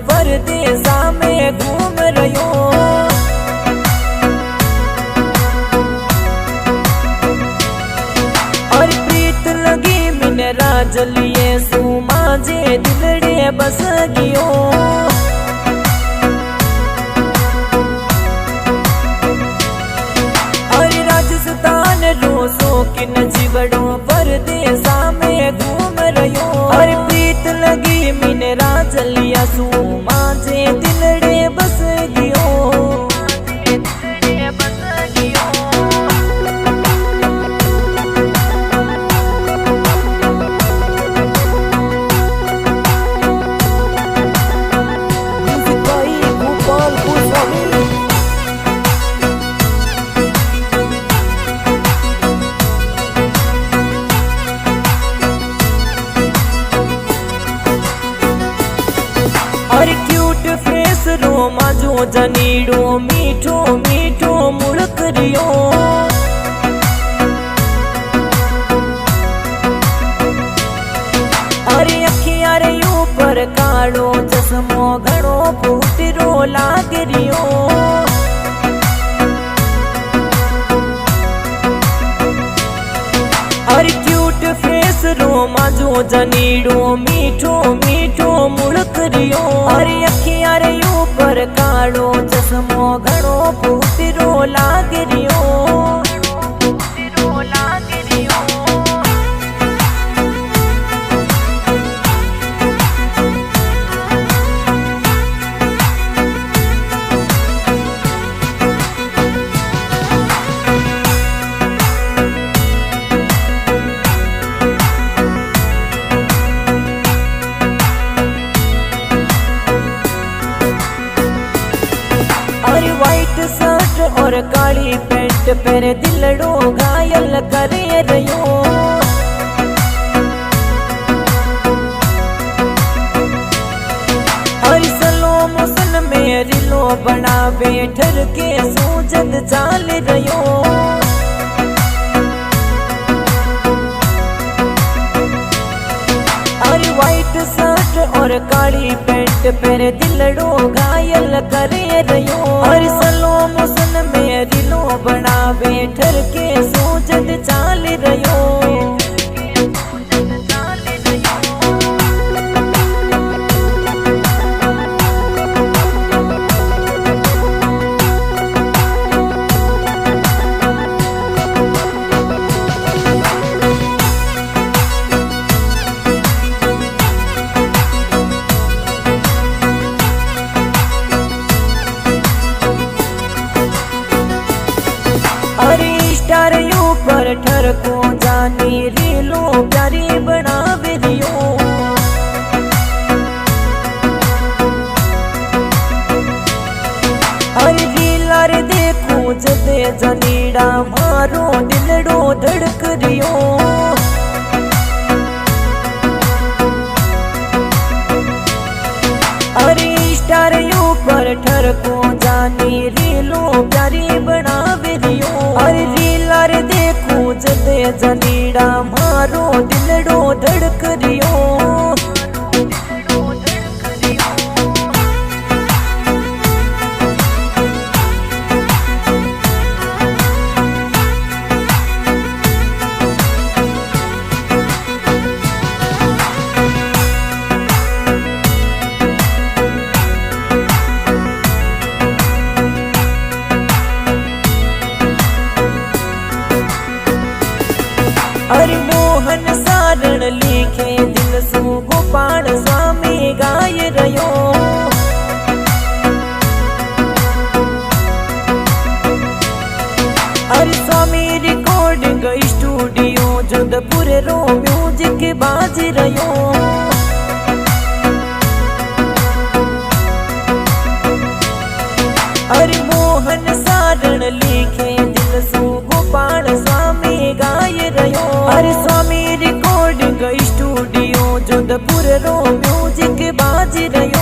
परदेसा में घूम रहो। और प्रीत लगी मिने राजलिए सुमा जे दिलड़े बस गियो। और राजस्थान रोसो किन जीवड़ो परदेसा में घूम रहो। और प्रीत लगी मिने राजलिया सुमा जे दिलड़े बस गियो। और क्यूट फेस रोमा जो जनीड़ो मीठो मीठो मुड़क रियो। और अखियां रे ऊपर काड़ो चश्मो घणो फूटरो लाग रियो। और क्यूट फेस रोमा जो जनीड़ो मीठो मीठो मुड़क रियो। और अखियां रे ऊपर काड़ो चश्मो घणो फूटरो लाग रियो। और व्हाइट शर्ट और काली पैंट पर दिलड़ो घायल करे रयो। और सलो मुसन में रिलो बना बैठर के सूजद चाल रयो। और व्हाइट शर्ट और काली पैंट पर दिलड़ो घायल करे रयो। और सलो मुसन में रिलो बना बैठर के सूजद चाल रयो। और स्टार ऊपर ठरको जानी रीलो प्यारी बनावे रियो। और रीला रे देखो जदे जनीड़ा मारो दिलड़ो धड़क रियो। और स्टार ऊपर ठरको जानी रीलो प्यारी बनावे रियो। और रीला रे देखो जदे जनीड़ा मारो दिलड़ो धड़क रियो। और मोहन सारण लिखे दिल सु गोपाल स्वामी गाय रयो। और स्वामी रिकॉर्डिंग स्टूडियो जोधपुर रो म्यूजिक बाज रयो। और मोहन सारण लिखे दिल सु गोपाल स्वामी गाय रयो। और स्वामी रिकॉर्डिंग स्टूडियो जोधपुर रो म्यूजिक बाज रयो।